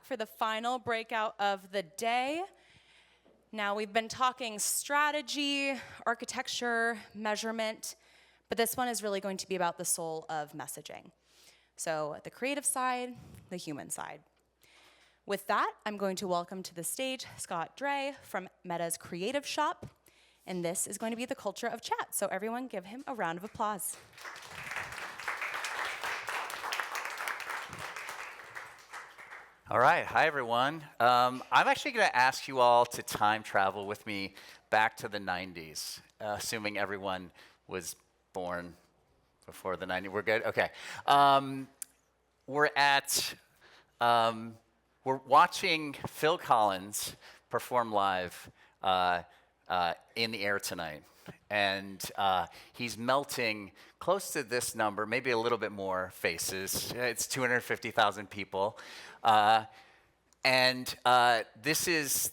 back for the final breakout of the day. Now, we've been talking strategy, architecture, measurement, but this one is really going to be about the soul of messaging. So the creative side, the human side. With that, I'm going to welcome to the stage Scott Drey from Meta's Creative Shop, and this is going to be the culture of chat. So everyone give him a round of applause. All right, hi everyone. I'm actually going to ask you all to time travel with me back to the 90s, assuming everyone was born before the 90s. We're good? Okay. We're watching Phil Collins perform live in the air tonight. And he's melting close to this number, maybe a little bit more faces. It's 250,000 people. This is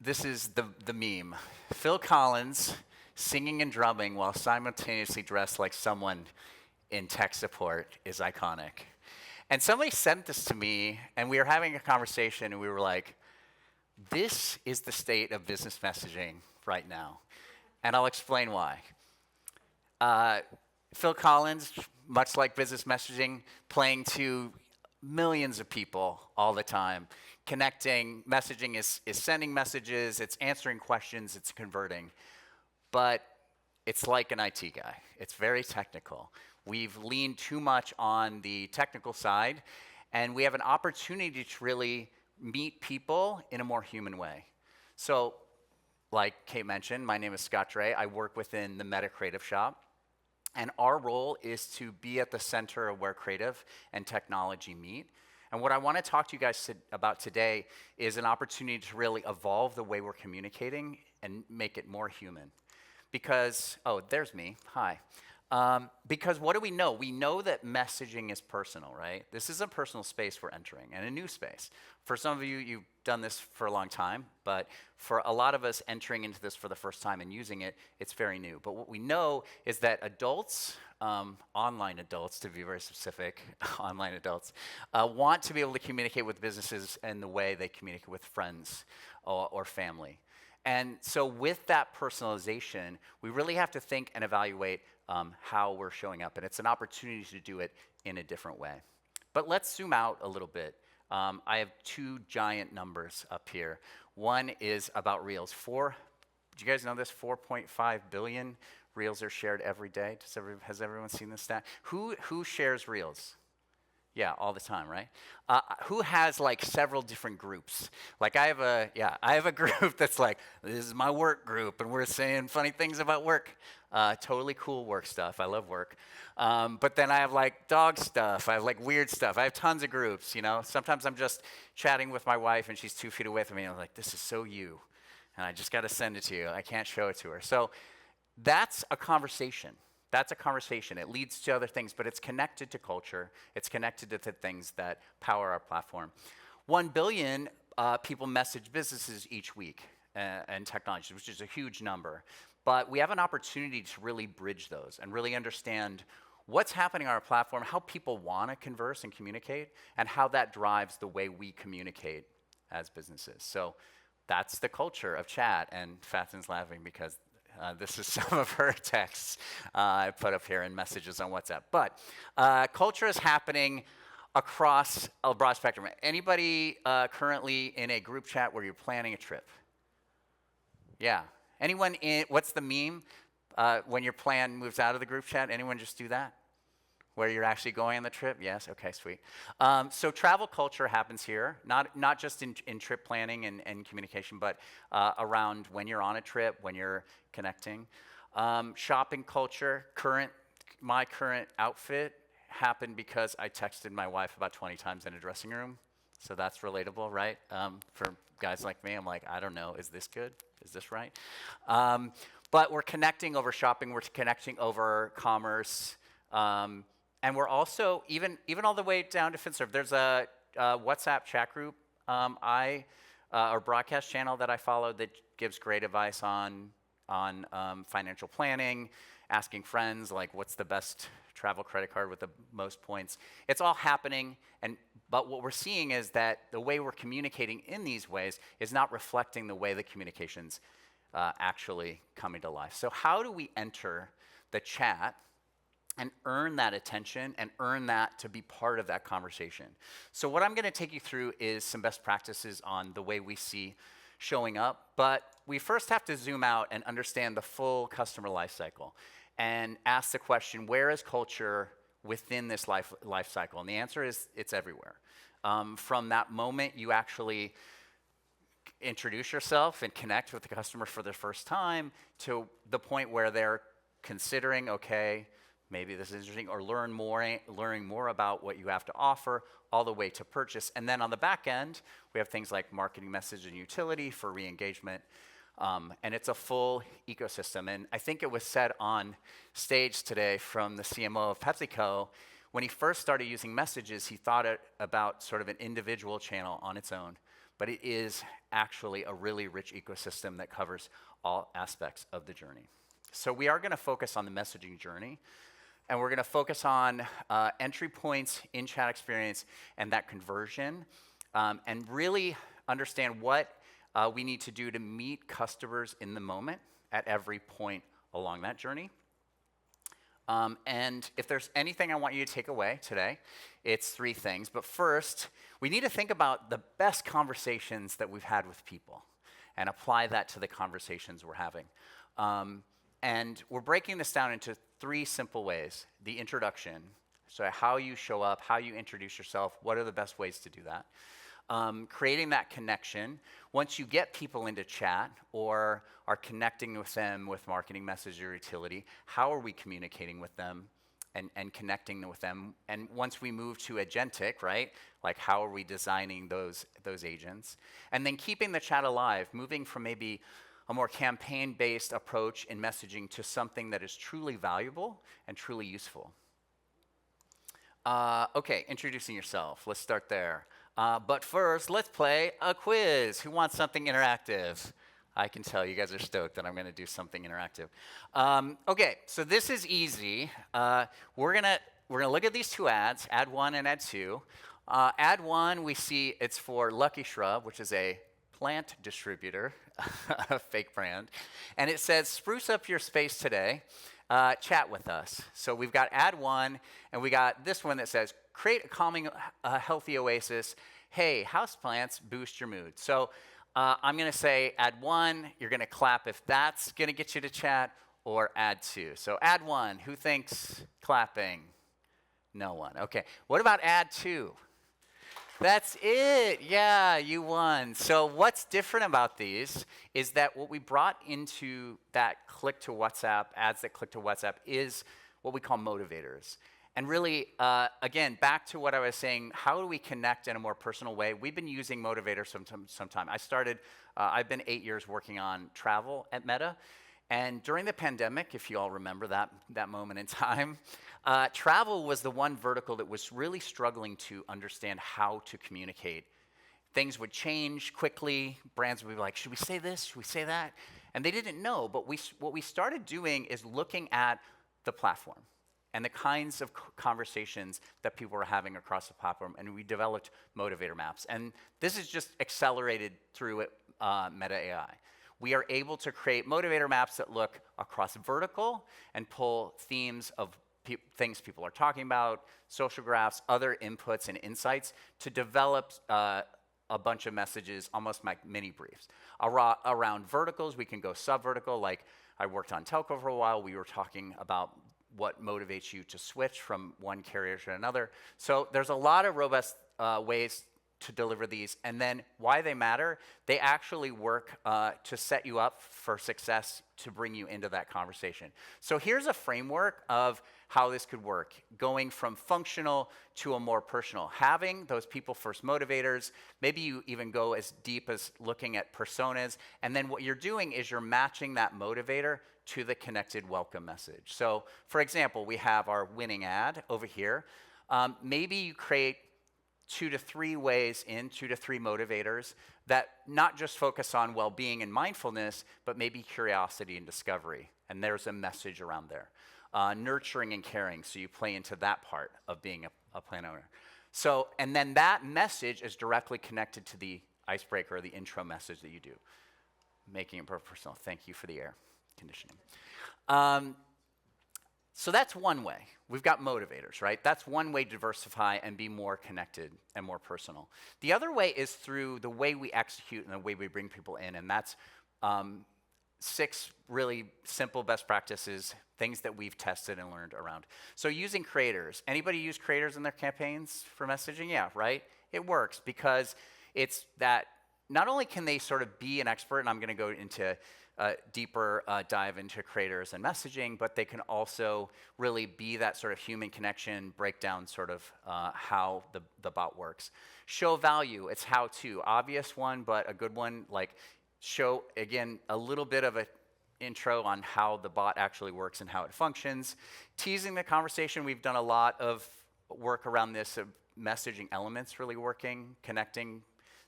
the meme. Phil Collins singing and drumming while simultaneously dressed like someone in tech support is iconic. And somebody sent this to me, and we were having a conversation, and we were like, this is the state of business messaging right now. And I'll explain why. Phil Collins, much like business messaging, playing to millions of people all the time. Connecting, messaging is sending messages, it's answering questions, it's converting. But it's like an IT guy. It's very technical. We've leaned too much on the technical side, and we have an opportunity to really meet people in a more human way. So, like Kate mentioned, my name is Scott Drey. I work within the Meta Creative Shop. And our role is to be at the center of where creative and technology meet. And what I want to talk to you guys about today is an opportunity to really evolve the way we're communicating and make it more human. Because, oh, there's me. Hi. Because what do we know? We know that messaging is personal, right? This is a personal space we're entering, and a new space. For some of you, you've done this for a long time, but for a lot of us entering into this for the first time and using it, it's very new. But what we know is that adults, online adults to be very specific, online adults, want to be able to communicate with businesses in the way they communicate with friends or family. And so with that personalization, we really have to think and evaluate how we're showing up. And it's an opportunity to do it in a different way. But let's zoom out a little bit. I have two giant numbers up here. One is about Reels. Do you guys know this? 4.5 billion Reels are shared every day. Has everyone seen this stat? Who shares Reels? Yeah, all the time, right? Who has like several different groups? Like I have a group that's like, this is my work group, and we're saying funny things about work. Totally cool work stuff. I love work. But then I have like dog stuff. I have like weird stuff. I have tons of groups, you know. Sometimes I'm just chatting with my wife, and she's 2 feet away from me, and I'm like, this is so you. And I just got to send it to you. I can't show it to her. So that's a conversation. That's a conversation. It leads to other things, but it's connected to culture. It's connected to the things that power our platform. 1 billion people message businesses each week and technology, which is a huge number. But we have an opportunity to really bridge those and really understand what's happening on our platform, how people want to converse and communicate, and how that drives the way we communicate as businesses. So that's the culture of chat. And Fatin's laughing because this is some of her texts I put up here and messages on WhatsApp. But culture is happening across a broad spectrum. Anybody currently in a group chat where you're planning a trip? Yeah. Anyone what's the meme when your plan moves out of the group chat? Anyone just do that? Where you're actually going on the trip? Yes? Okay, sweet. So travel culture happens here, not just in trip planning and communication, but around when you're on a trip, when you're connecting. Shopping culture, my current outfit happened because I texted my wife about 20 times in a dressing room. So that's relatable, right? For guys like me, I'm like, I don't know, is this good? Is this right? But we're connecting over shopping, we're connecting over commerce, and we're also, even all the way down to FinServe, there's a WhatsApp chat group or broadcast channel that I follow that gives great advice on financial planning, asking friends, like, what's the best travel credit card with the most points. It's all happening, But what we're seeing is that the way we're communicating in these ways is not reflecting the way the communication's actually coming to life. So how do we enter the chat and earn that attention and earn that to be part of that conversation? So what I'm going to take you through is some best practices on the way we see showing up, but we first have to zoom out and understand the full customer life cycle and ask the question, where is culture within this life cycle? And the answer is it's everywhere. From that moment you actually introduce yourself and connect with the customer for the first time to the point where they're considering, okay, maybe this is interesting, or learning more about what you have to offer, all the way to purchase. And then on the back end, we have things like marketing message and utility for re-engagement. And it's a full ecosystem. And I think it was said on stage today from the CMO of PepsiCo, when he first started using messages, he thought about sort of an individual channel on its own. But it is actually a really rich ecosystem that covers all aspects of the journey. So we are going to focus on the messaging journey. And we're going to focus on entry points, in-chat experience, and that conversion, and really understand what we need to do to meet customers in the moment at every point along that journey. And if there's anything I want you to take away today, it's 3 things. But first, we need to think about the best conversations that we've had with people and apply that to the conversations we're having. And we're breaking this down into 3 simple ways. The introduction, so how you show up, how you introduce yourself, what are the best ways to do that? Creating that connection. Once you get people into chat or are connecting with them with marketing message or utility, how are we communicating with them and connecting with them? And once we move to agentic, right, like how are we designing those agents? And then keeping the chat alive, moving from maybe a more campaign-based approach in messaging to something that is truly valuable and truly useful. Okay, introducing yourself. Let's start there. But first, let's play a quiz. Who wants something interactive? I can tell you guys are stoked that I'm going to do something interactive. Okay, so this is easy. We're gonna look at these 2 ads, ad 1 and ad 2. Ad 1, we see it's for Lucky Shrub, which is a plant distributor, a fake brand, and it says, "Spruce up your space today. Chat with us." So we've got ad 1, and we got this one that says, "Create a calming, healthy oasis. Hey, houseplants boost your mood." So I'm going to say ad 1. You're going to clap if that's going to get you to chat, or ad 2. So ad 1, who thinks clapping? No one. Okay. What about ad 2? That's it. Yeah, you won. So what's different about these is that what we brought into that click to WhatsApp, ads that click to WhatsApp, is what we call motivators. And really, again, back to what I was saying, how do we connect in a more personal way? We've been using motivators sometime. I've been 8 years working on travel at Meta. And during the pandemic, if you all remember that moment in time, travel was the one vertical that was really struggling to understand how to communicate. Things would change quickly. Brands would be like, should we say this? Should we say that? And they didn't know. But what we started doing is looking at the platform and the kinds of conversations that people were having across the platform. And we developed motivator maps. And this is just accelerated through Meta AI. We are able to create motivator maps that look across vertical and pull themes of things people are talking about, social graphs, other inputs and insights to develop a bunch of messages, almost like mini briefs. Around verticals, we can go sub-vertical. Like I worked on telco for a while. We were talking about what motivates you to switch from one carrier to another. So there's a lot of robust ways to deliver these. And then why they matter, they actually work to set you up for success, to bring you into that conversation. So here's a framework of how this could work, going from functional to a more personal. Having those people first motivators, maybe you even go as deep as looking at personas, and then what you're doing is you're matching that motivator to the connected welcome message. So for example, we have our winning ad over here. Maybe you create 2 to 3 ways in, 2 to 3 motivators that not just focus on well-being and mindfulness, but maybe curiosity and discovery. And there's a message around there. Nurturing and caring, so you play into that part of being a plant owner. So, and then that message is directly connected to the icebreaker or the intro message that you do, making it personal. Thank you for the air conditioning. So that's one way. We've got motivators, right? That's one way to diversify and be more connected and more personal. The other way is through the way we execute and the way we bring people in, and that's 6 really simple best practices, things that we've tested and learned around. So using creators. Anybody use creators in their campaigns for messaging? Yeah, right? It works because it's that not only can they sort of be an expert, and I'm going to go into deeper dive into creators and messaging, but they can also really be that sort of human connection, break down sort of how the bot works. Show value, it's how to. Obvious one, but a good one, like show, again, a little bit of an intro on how the bot actually works and how it functions. Teasing the conversation, we've done a lot of work around this, of messaging elements really working, connecting,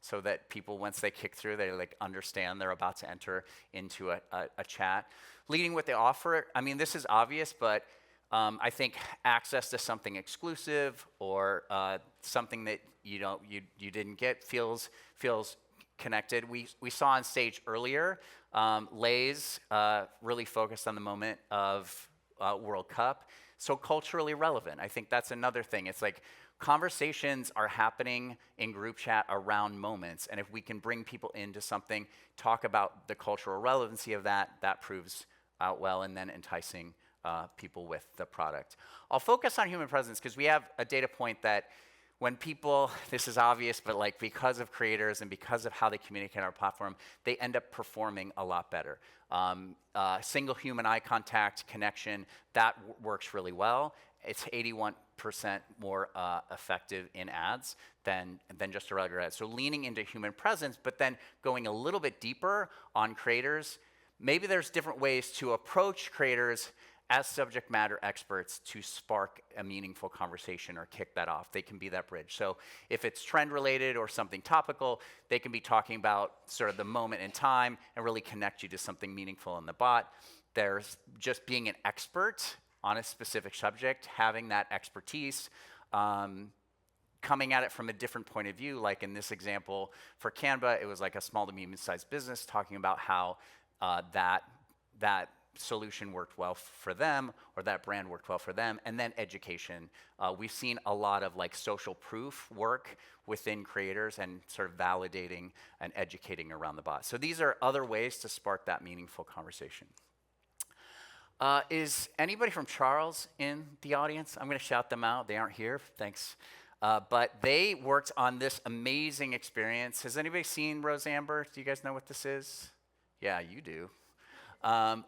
so that people, once they kick through, they like understand they're about to enter into a chat. Leading with the offer, I mean, this is obvious, but I think access to something exclusive or something that you didn't get feels connected. We saw on stage earlier, Lay's really focused on the moment of World Cup, so culturally relevant. I think that's another thing. It's like conversations are happening in group chat around moments, and if we can bring people into something, talk about the cultural relevancy of that, that proves out well, and then enticing people with the product. I'll focus on human presence because we have a data point that when people, this is obvious, but like because of creators and because of how they communicate on our platform, they end up performing a lot better. Single human eye contact connection, that works really well. It's 81% more effective in ads than just a regular ad. So leaning into human presence, but then going a little bit deeper on creators. Maybe there's different ways to approach creators as subject matter experts to spark a meaningful conversation or kick that off. They can be that bridge. So if it's trend related or something topical, they can be talking about sort of the moment in time and really connect you to something meaningful in the bot. There's just being an expert on a specific subject, having that expertise, coming at it from a different point of view. Like in this example for Canva, it was like a small to medium-sized business talking about how that solution worked well for them, or that brand worked well for them, and then education. We've seen a lot of like social proof work within creators and sort of validating and educating around the bot. So these are other ways to spark that meaningful conversation. Is anybody from Charles in the audience? I'm going to shout them out. They aren't here. Thanks. But they worked on this amazing experience. Has anybody seen Rose Amber? Do you guys know what this is? Yeah, you do.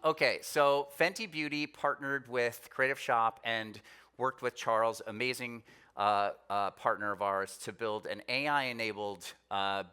Okay, so Fenty Beauty partnered with Creative Shop and worked with Charles, amazing partner of ours, to build an AI-enabled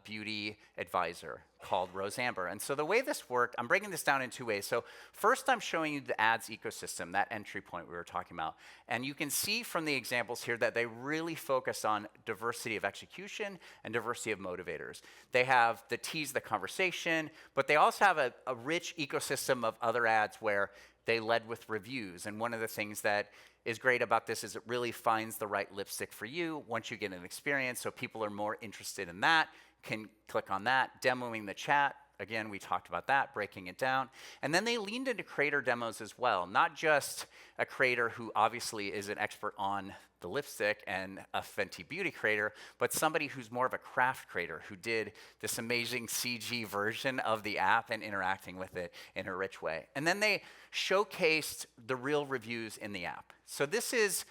beauty advisor called Rose Amber. And so the way this worked, I'm breaking this down in 2 ways. So first, I'm showing you the ads ecosystem, that entry point we were talking about. And you can see from the examples here that they really focus on diversity of execution and diversity of motivators. They have the tease the conversation, but they also have a rich ecosystem of other ads where they led with reviews. And one of the things that is great about this is it really finds the right lipstick for you once you get an experience, so people are more interested in that, can click on that. Demoing the chat, again, we talked about that, breaking it down. And then they leaned into creator demos as well, not just a creator who obviously is an expert on the lipstick and a Fenty Beauty creator, but somebody who's more of a craft creator who did this amazing CG version of the app and interacting with it in a rich way. And then they showcased the real reviews in the app. So this is,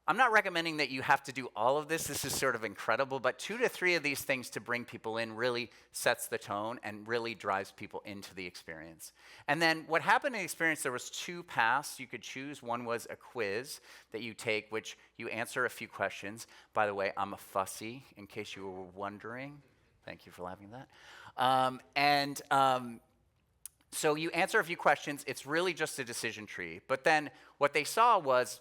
I'm not recommending that you have to do all of this. This is sort of incredible, but 2 to 3 of these things to bring people in really sets the tone and really drives people into the experience. And then what happened in the experience, there was 2 paths you could choose. One was a quiz that you take, which you answer a few questions. By the way, I'm a fussy, in case you were wondering. Thank you for laughing at that. So you answer a few questions. It's really just a decision tree. But then what they saw was,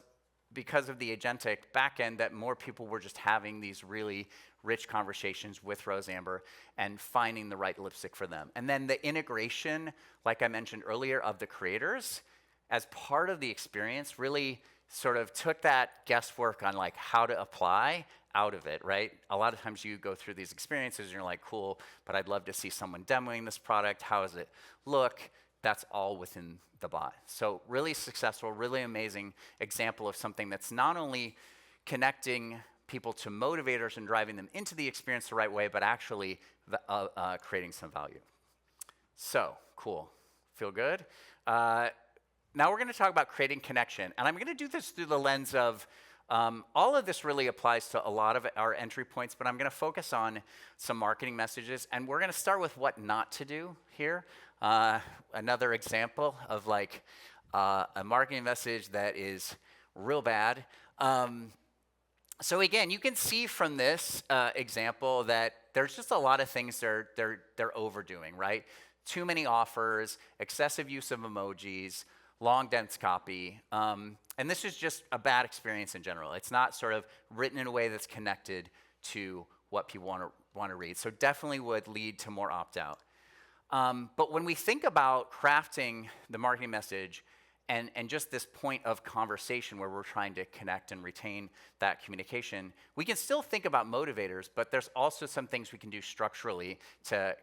because of the agentic backend, that more people were just having these really rich conversations with Rose Amber and finding the right lipstick for them. And then the integration, like I mentioned earlier, of the creators as part of the experience really sort of took that guesswork on like how to apply out of it, right? A lot of times you go through these experiences and you're like, cool, but I'd love to see someone demoing this product. How does it look? That's all within the bot. So really successful, really amazing example of something that's not only connecting people to motivators and driving them into the experience the right way, but actually creating some value. So, cool. Feel good? Now we're going to talk about creating connection. And I'm going to do this through the lens of all of this really applies to a lot of our entry points, but I'm going to focus on some marketing messages. And we're going to start with what not to do here. Another example of like a marketing message that is real bad. So again, you can see from this example that there's just a lot of things they're overdoing, right? Too many offers, excessive use of emojis, long, dense copy. And this is just a bad experience in general. It's not sort of written in a way that's connected to what people want to read. So definitely would lead to more opt-out. But when we think about crafting the marketing message and just this point of conversation where we're trying to connect and retain that communication, we can still think about motivators, but there's also some things we can do structurally to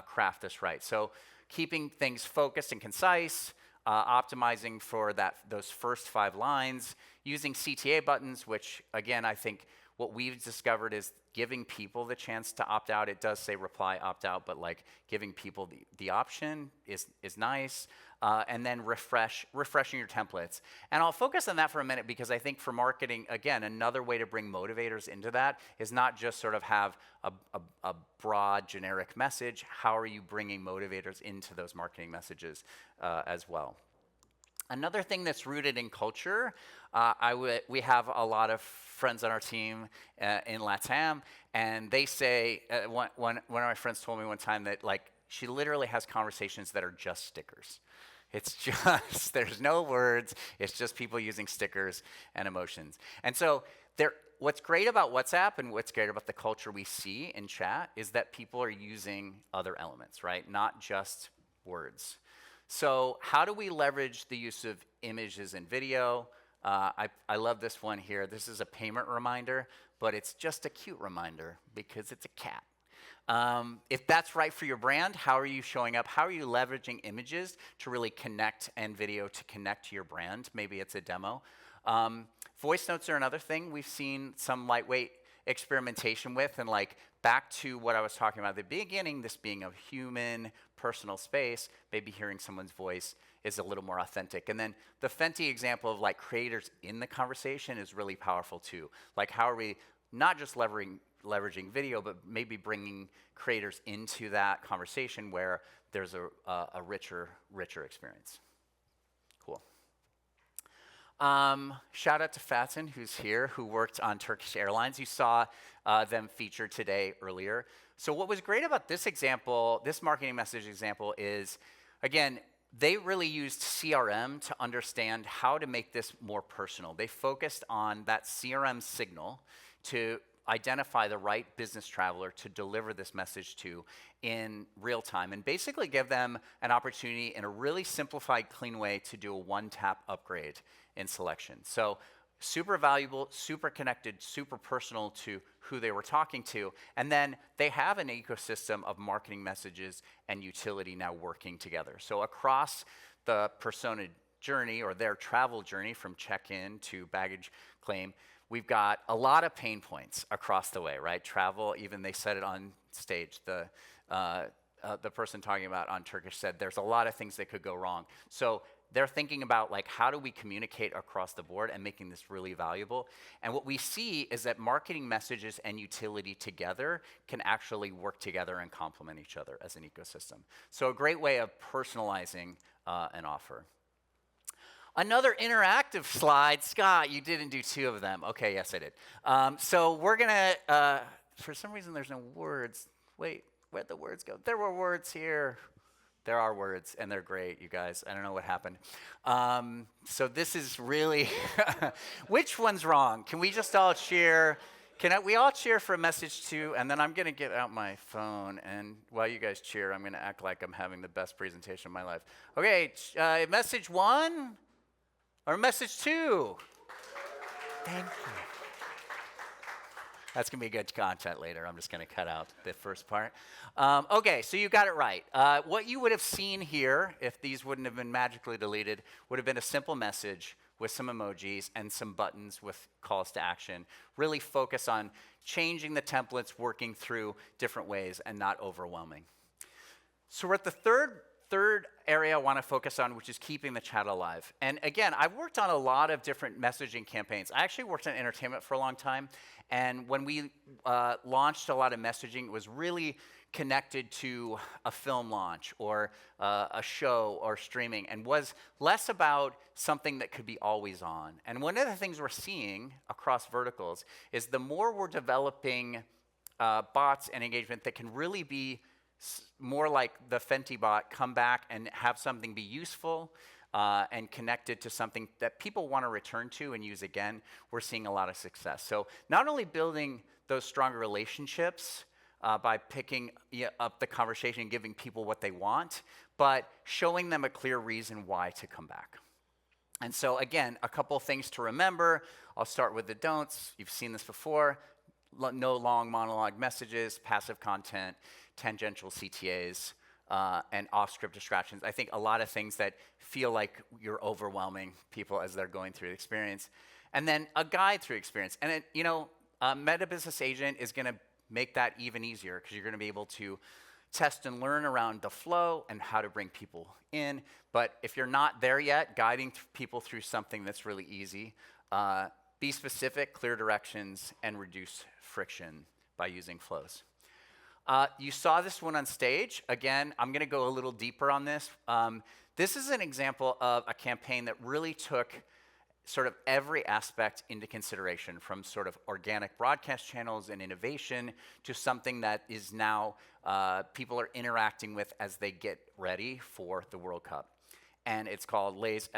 craft this right. So keeping things focused and concise, optimizing for those first 5 lines, using CTA buttons, which again, I think what we've discovered is giving people the chance to opt out. It does say reply, opt out, but like giving people the option is nice. And then refreshing your templates. And I'll focus on that for a minute because I think for marketing, again, another way to bring motivators into that is not just sort of have a broad generic message. How are you bringing motivators into those marketing messages as well? Another thing that's rooted in culture, we have a lot of friends on our team in LATAM, and they say, one of my friends told me one time that like she literally has conversations that are just stickers. It's just, there's no words, it's just people using stickers and emotions. And so what's great about WhatsApp and what's great about the culture we see in chat is that people are using other elements, right? Not just words. So how do we leverage the use of images and video? I love this one here. This is a payment reminder, but it's just a cute reminder because it's a cat. If that's right for your brand, how are you showing up? How are you leveraging images to really connect and video to connect to your brand? Maybe it's a demo. Voice notes are another thing we've seen some lightweight experimentation with, and like back to what I was talking about at the beginning, this being a human personal space, maybe hearing someone's voice is a little more authentic. And then the Fenty example of like creators in the conversation is really powerful too. Like how are we not just leveraging video, but maybe bringing creators into that conversation where there's a richer experience. Cool. Shout out to Fatih, who's here, who worked on Turkish Airlines. You saw them featured today earlier. So what was great about this example, this marketing message example is, again, they really used CRM to understand how to make this more personal. They focused on that CRM signal to identify the right business traveler to deliver this message to in real time and basically give them an opportunity in a really simplified, clean way to do a one-tap upgrade in selection. So super valuable, super connected, super personal to who they were talking to. And then they have an ecosystem of marketing messages and utility now working together. So across the persona journey or their travel journey from check-in to baggage claim, we've got a lot of pain points across the way, right? Travel, even they said it on stage. The person talking about on Turkish said there's a lot of things that could go wrong. So they're thinking about like how do we communicate across the board and making this really valuable. And what we see is that marketing messages and utility together can actually work together and complement each other as an ecosystem. So a great way of personalizing an offer. Another interactive slide. Scott, you didn't do 2 of them. Okay, yes, I did. So we're going to, for some reason, there's no words. Wait, where'd the words go? There were words here. There are words, and they're great, you guys. I don't know what happened. So this is really, which one's wrong? Can we just all cheer? We all cheer for a message 2, and then I'm going to get out my phone, and while you guys cheer, I'm going to act like I'm having the best presentation of my life. Okay, message 1. Or message 2. Thank you. That's going to be good content later. I'm just going to cut out the first part. Okay, so you got it right. What you would have seen here, if these wouldn't have been magically deleted, would have been a simple message with some emojis and some buttons with calls to action. Really focus on changing the templates, working through different ways, and not overwhelming. So we're at the third area I want to focus on, which is keeping the chat alive. And again, I've worked on a lot of different messaging campaigns. I actually worked in entertainment for a long time. And when we launched a lot of messaging, it was really connected to a film launch or a show or streaming, and was less about something that could be always on. And one of the things we're seeing across verticals is the more we're developing bots and engagement that can really be more like the Fenty bot, come back and have something be useful and connected to something that people want to return to and use again, we're seeing a lot of success. So not only building those stronger relationships by picking up the conversation and giving people what they want, but showing them a clear reason why to come back. And so again, a couple things to remember. I'll start with the don'ts. You've seen this before. No long monologue messages, passive content, tangential CTAs, and off-script distractions. I think a lot of things that feel like you're overwhelming people as they're going through the experience. And then a guide through experience. And Meta Business Agent is going to make that even easier because you're going to be able to test and learn around the flow and how to bring people in. But if you're not there yet, guiding people through something that's really easy, be specific, clear directions, and reduce friction by using flows. You saw this one on stage. Again, I'm going to go a little deeper on this. This is an example of a campaign that really took sort of every aspect into consideration, from sort of organic broadcast channels and innovation to something that is now people are interacting with as they get ready for the World Cup. And it's called Lay's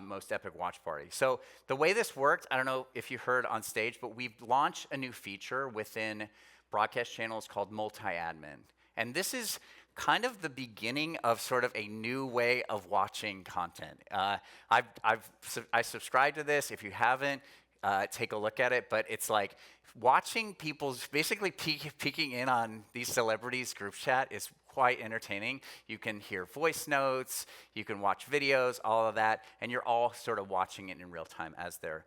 Most Epic Watch Party. So the way this worked, I don't know if you heard on stage, but we've launched a new feature within broadcast channels called multi-admin. And this is kind of the beginning of sort of a new way of watching content. I subscribe to this. If you haven't, take a look at it. But it's like watching people's, basically peeking in on these celebrities' group chat is quite entertaining. You can hear voice notes, you can watch videos, all of that, and you're all sort of watching it in real time as they're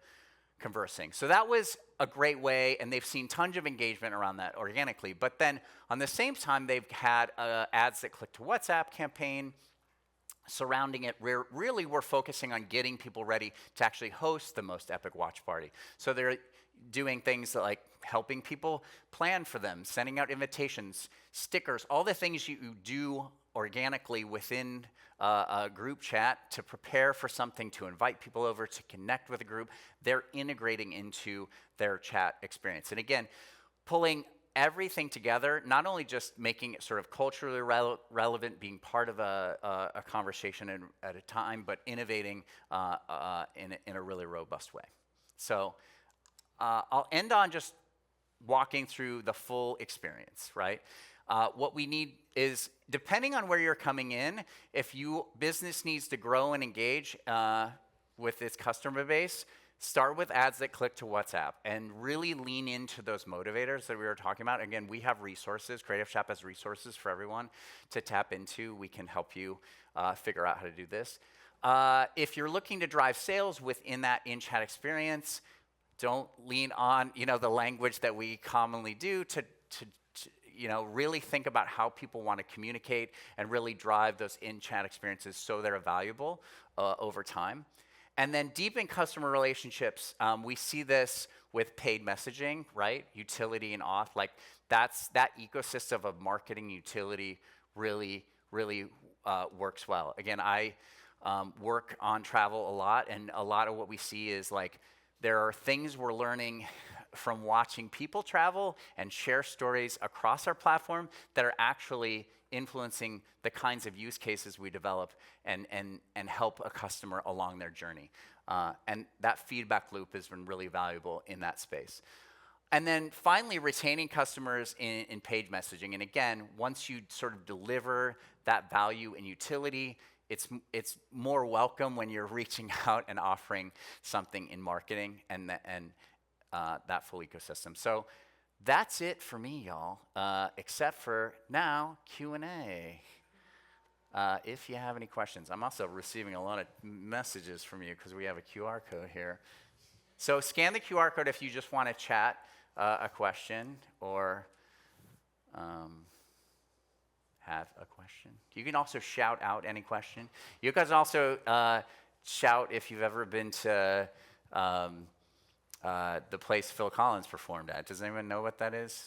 conversing. So that was a great way, and they've seen tons of engagement around that organically. But then on the same time, they've had ads that click to WhatsApp campaign surrounding it. Really, we're focusing on getting people ready to actually host the Most Epic Watch Party. So they're doing things like helping people plan for them, sending out invitations, stickers, all the things you do organically within a group chat to prepare for something, to invite people over, to connect with a group. They're integrating into their chat experience. And again, pulling everything together, not only just making it sort of culturally relevant, being part of a conversation at a time, but innovating in a really robust way. So I'll end on just walking through the full experience, right? What we need is, depending on where you're coming in, if your business needs to grow and engage with its customer base, start with ads that click to WhatsApp and really lean into those motivators that we were talking about. Again, we have resources. Creative Shop has resources for everyone to tap into. We can help you figure out how to do this. If you're looking to drive sales within that in-chat experience, don't lean on the language that we commonly do to really think about how people want to communicate and really drive those in-chat experiences so they're valuable over time. And then deepen customer relationships. We see this with paid messaging, right? Utility and auth, like that ecosystem of marketing utility really works well. Again, I work on travel a lot, and a lot of what we see is like there are things we're learning from watching people travel and share stories across our platform that are actually influencing the kinds of use cases we develop and help a customer along their journey. And that feedback loop has been really valuable in that space. And then finally, retaining customers in paid messaging. And again, once you sort of deliver that value and utility, it's more welcome when you're reaching out and offering something in marketing and that full ecosystem. So that's it for me, y'all, except for now Q&A. If you have any questions. I'm also receiving a lot of messages from you because we have a QR code here. So scan the QR code if you just want to chat a question or have a question. You can also shout out any question. You guys also shout if you've ever been to the place Phil Collins performed at. Does anyone know what that is?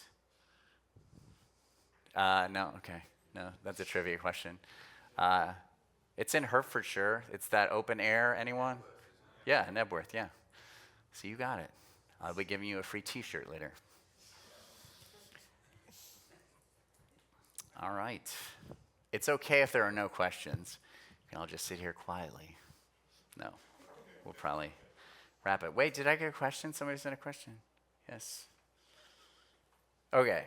No? Okay. No, that's a trivia question. It's in Hertfordshire. It's that open air. Anyone? Yeah, Nebworth, yeah. So you got it. I'll be giving you a free t-shirt later. All right. It's okay if there are no questions. I'll just sit here quietly. No. We'll probably wrap it. Wait, did I get a question? Somebody sent a question? Yes. Okay.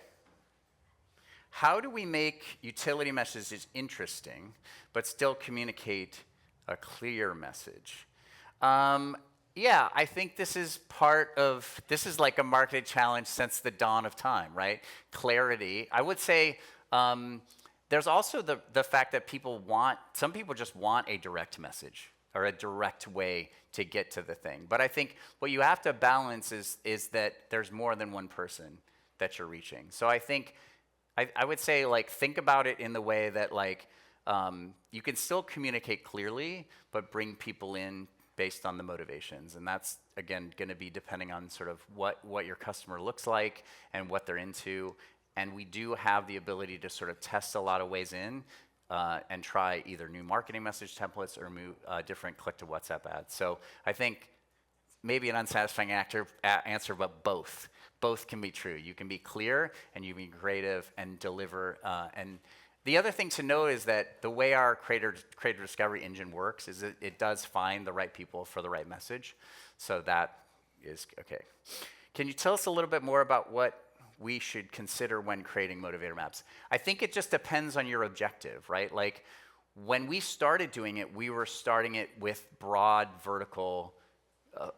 How do we make utility messages interesting, but still communicate a clear message? Yeah, I think this is like a marketing challenge since the dawn of time, right? Clarity. I would say there's also the fact that some people just want a direct message or a direct way to get to the thing. But I think what you have to balance is that there's more than one person that you're reaching. So I think I would say, like, think about it in the way that, like, you can still communicate clearly, but bring people in based on the motivations. And that's, again, going to be depending on sort of what your customer looks like and what they're into. And we do have the ability to sort of test a lot of ways in and try either new marketing message templates or different click-to-WhatsApp ads. So I think maybe an unsatisfying answer, but both. Both can be true. You can be clear and you can be creative and deliver. And the other thing to know is that the way our creator discovery engine works is it does find the right people for the right message. So that is okay. Can you tell us a little bit more about what we should consider when creating motivator maps? I think it just depends on your objective, right? Like when we started doing it, we were starting it with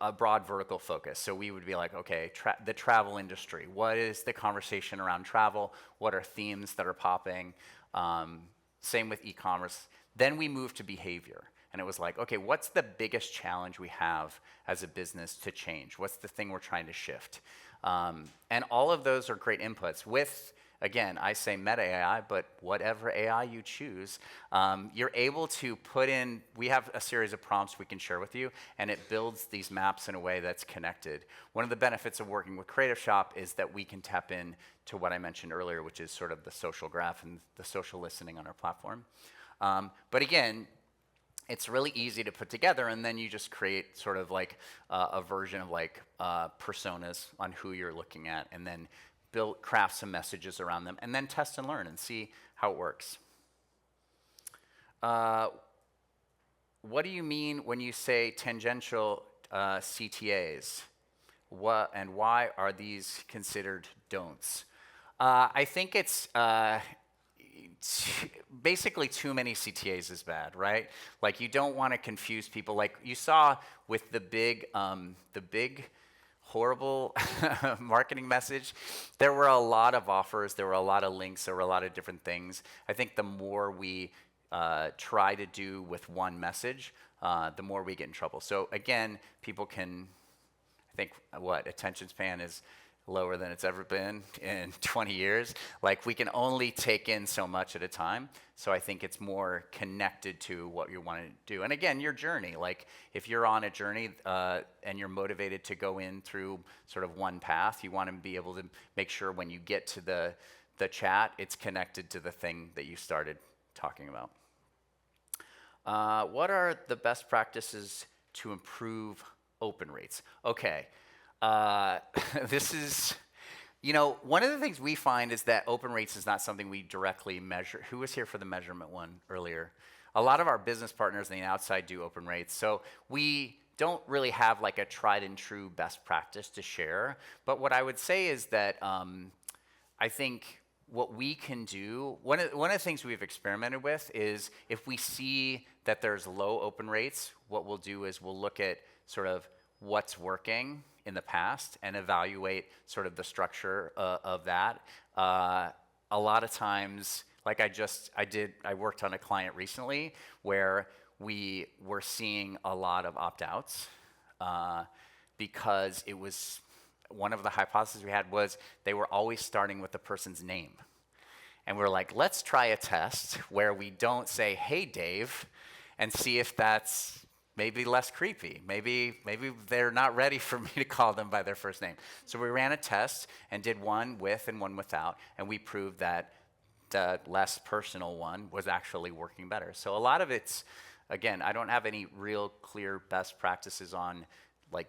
a broad vertical focus. So we would be like, okay, the travel industry. What is the conversation around travel? What are themes that are popping? Same with e-commerce. Then we moved to behavior. And it was like, okay, what's the biggest challenge we have as a business to change? What's the thing we're trying to shift? And all of those are great inputs with, again, I say meta AI, but whatever AI you choose, you're able to put in, we have a series of prompts we can share with you, and it builds these maps in a way that's connected. One of the benefits of working with Creative Shop is that we can tap in to what I mentioned earlier, which is sort of the social graph and the social listening on our platform. But again, it's really easy to put together, and then you just create sort of like a version of like personas on who you're looking at, and then craft some messages around them, and then test and learn and see how it works. What do you mean when you say tangential CTAs? What and why are these considered don'ts? I think it's basically too many CTAs is bad, right? Like you don't want to confuse people. Like you saw with the big horrible marketing message, there were a lot of offers, there were a lot of links, there were a lot of different things. I think the more we try to do with one message, the more we get in trouble. So again, people can, I think, attention span is lower than it's ever been in 20 years. Like we can only take in so much at a time. So I think it's more connected to what you want to do. And again, your journey, like if you're on a journey and you're motivated to go in through sort of one path, you want to be able to make sure when you get to the chat, it's connected to the thing that you started talking about. What are the best practices to improve open rates? Okay. This is, one of the things we find is that open rates is not something we directly measure. Who was here for the measurement one earlier? A lot of our business partners on the outside do open rates. So we don't really have like a tried and true best practice to share. But what I would say is that I think what we can do, one of the things we've experimented with is if we see that there's low open rates, what we'll do is we'll look at sort of what's working in the past and evaluate sort of the structure of that. A lot of times, like I worked on a client recently where we were seeing a lot of opt-outs because it was, one of the hypotheses we had was they were always starting with the person's name. And we're like, let's try a test where we don't say, hey, Dave, and see if that's maybe less creepy. Maybe they're not ready for me to call them by their first name. So we ran a test and did one with and one without, and we proved that the less personal one was actually working better. So a lot of it's, again, I don't have any real clear best practices on like,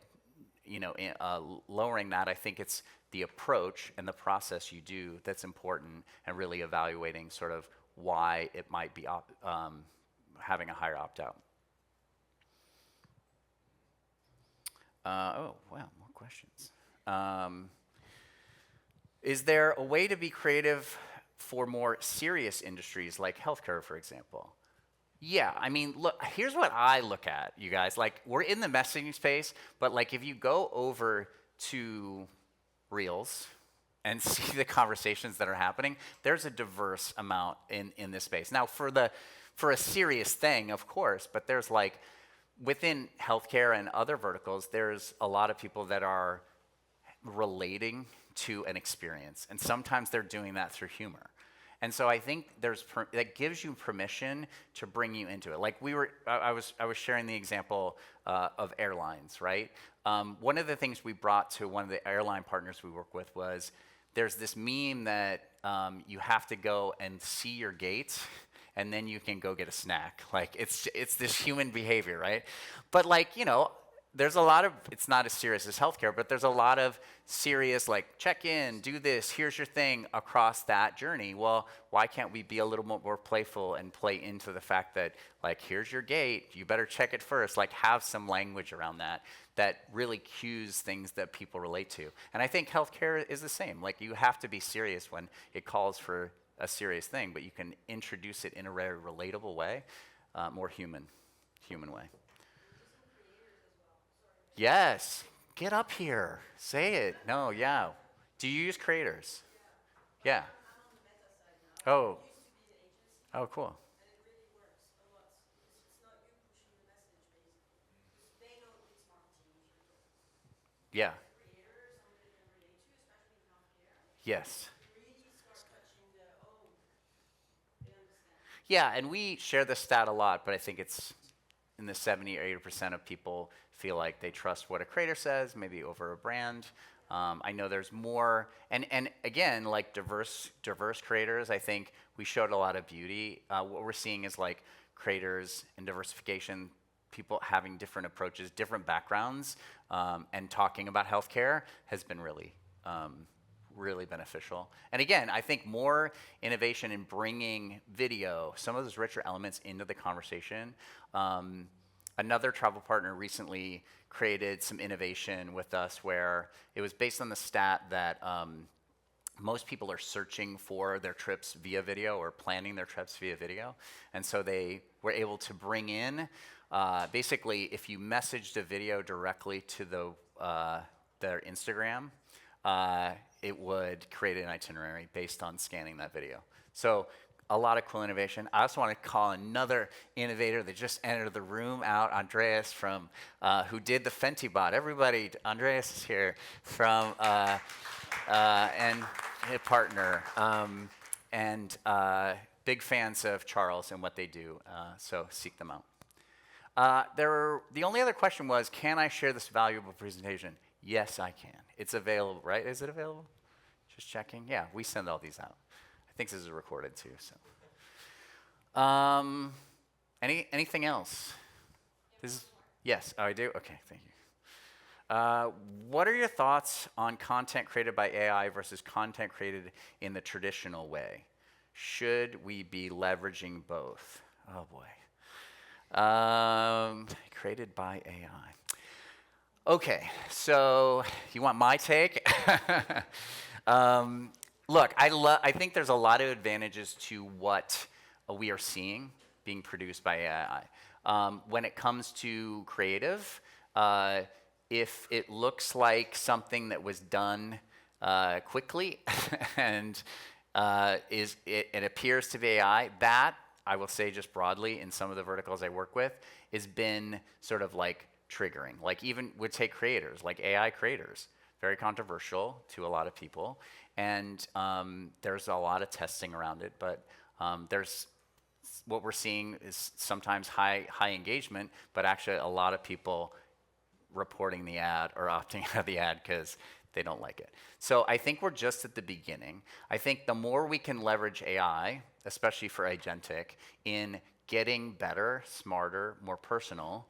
lowering that. I think it's the approach and the process you do that's important, and really evaluating sort of why it might be having a higher opt-out. Oh, wow, more questions. Is there a way to be creative for more serious industries like healthcare, for example? Yeah, I mean, look, here's what I look at, you guys. Like, we're in the messaging space, but like if you go over to Reels and see the conversations that are happening, there's a diverse amount in this space. Now, for a serious thing, of course, but there's like, within healthcare and other verticals, there's a lot of people that are relating to an experience, and sometimes they're doing that through humor. And so I think that gives you permission to bring you into it. Like I was sharing the example of airlines, right? One of the things we brought to one of the airline partners we work with was there's this meme that you have to go and see your gate, and then you can go get a snack. Like it's this human behavior, right? But like, there's a lot of, it's not as serious as healthcare, but there's a lot of serious, like, check in, do this, here's your thing across that journey. Well, why can't we be a little more playful and play into the fact that, like, here's your gate, you better check it first, like, have some language around that really cues things that people relate to. And I think healthcare is the same. Like, you have to be serious when it calls for a serious thing, but you can introduce it in a very relatable way, more human way. Yes, get up here, say it. No, yeah. Do you use creators? Yeah. Oh. Oh, cool. Yeah. Yes. Yeah, and we share this stat a lot, but I think it's in the 70 or 80% of people feel like they trust what a creator says, maybe over a brand. I know there's more, and again, like diverse creators, I think we showed a lot of beauty. What we're seeing is like creators and diversification, people having different approaches, different backgrounds, and talking about healthcare has been really beneficial. And again, I think more innovation in bringing video, some of those richer elements into the conversation. Another travel partner recently created some innovation with us where it was based on the stat that most people are searching for their trips via video or planning their trips via video. And so they were able to bring in, basically, if you messaged a video directly to their Instagram, it would create an itinerary based on scanning that video. So a lot of cool innovation. I also want to call another innovator that just entered the room out, Andreas, from who did the Fenty bot. Everybody, Andreas is here from and his partner, and big fans of Charles and what they do. So seek them out. The only other question was, can I share this valuable presentation? Yes, I can. It's available, right? Is it available? Just checking. Yeah, we send all these out. I think this is recorded too. So, anything else? Yes. Oh, I do. Okay, thank you. What are your thoughts on content created by AI versus content created in the traditional way? Should we be leveraging both? Oh boy. Created by AI. Okay, so you want my take? Look, I think there's a lot of advantages to what we are seeing being produced by AI. When it comes to creative, if it looks like something that was done quickly and it appears to be AI, that I will say just broadly in some of the verticals I work with has been sort of like triggering. Like even would take creators, like AI creators, very controversial to a lot of people, and there's a lot of testing around it. But there's what we're seeing is sometimes high engagement, but actually a lot of people reporting the ad or opting out of the ad because they don't like it. So I think we're just at the beginning. I think the more we can leverage AI, especially for agentic, in getting better, smarter, more personal,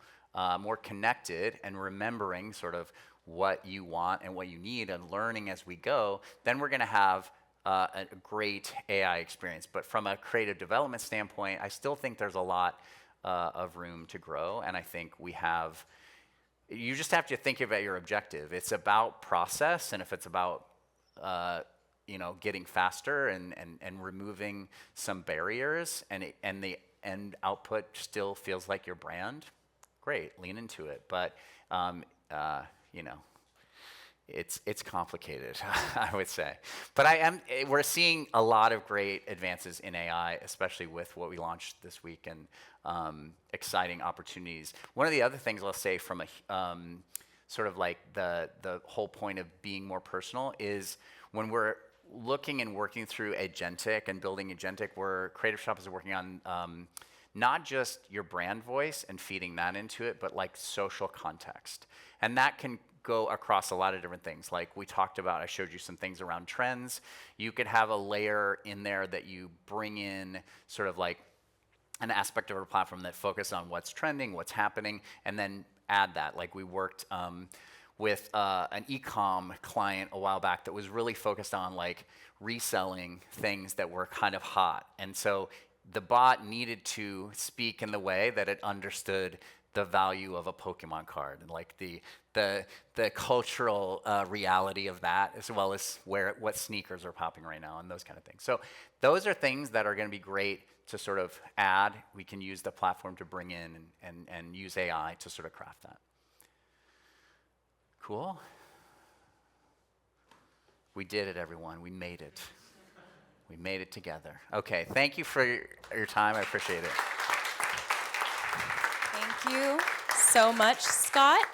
more connected, and remembering sort of what you want and what you need and learning as we go, then we're going to have a great AI experience. But from a creative development standpoint, I still think there's a lot of room to grow, and I think we have. You just have to think about your objective. It's about process, and if it's about getting faster and removing some barriers, and the end output still feels like your brand, great, lean into it. But it's complicated, I would say. But we're seeing a lot of great advances in AI, especially with what we launched this week, and exciting opportunities. One of the other things I'll say from a sort of like the whole point of being more personal is when we're looking and working through agentic and building agentic, where Creative Shop is working on not just your brand voice and feeding that into it, but like social context. And that can go across a lot of different things. Like we talked about, I showed you some things around trends. You could have a layer in there that you bring in sort of like an aspect of our platform that focuses on what's trending, what's happening, and then add that. Like we worked with an e-com client a while back that was really focused on like reselling things that were kind of hot. And so the bot needed to speak in the way that it understood the value of a Pokemon card and like the cultural reality of that, as well as what sneakers are popping right now and those kind of things. So those are things that are going to be great to sort of add. We can use the platform to bring in and use AI to sort of craft that. Cool. We did it, everyone. We made it. We made it together. Okay, thank you for your time. I appreciate it. Thank you so much, Scott.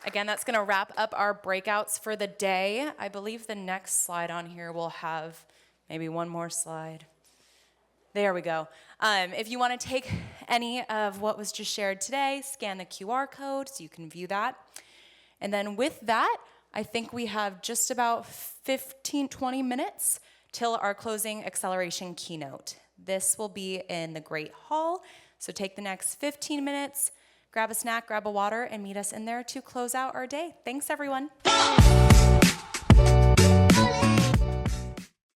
Again, that's going to wrap up our breakouts for the day. I believe the next slide on here will have maybe one more slide. There we go. If you want to take any of what was just shared today, scan the QR code so you can view that. And then with that, I think we have just about 15, 20 minutes till our closing acceleration keynote. This will be in the Great Hall. So take the next 15 minutes, grab a snack, grab a water, and meet us in there to close out our day. Thanks, everyone.